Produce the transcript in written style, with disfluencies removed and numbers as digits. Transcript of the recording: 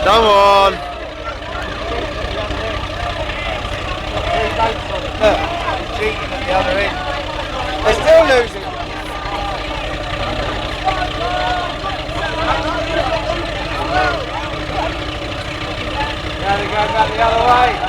Come on. Look, cheating at the other end. They're still losing. Now they go back the other way.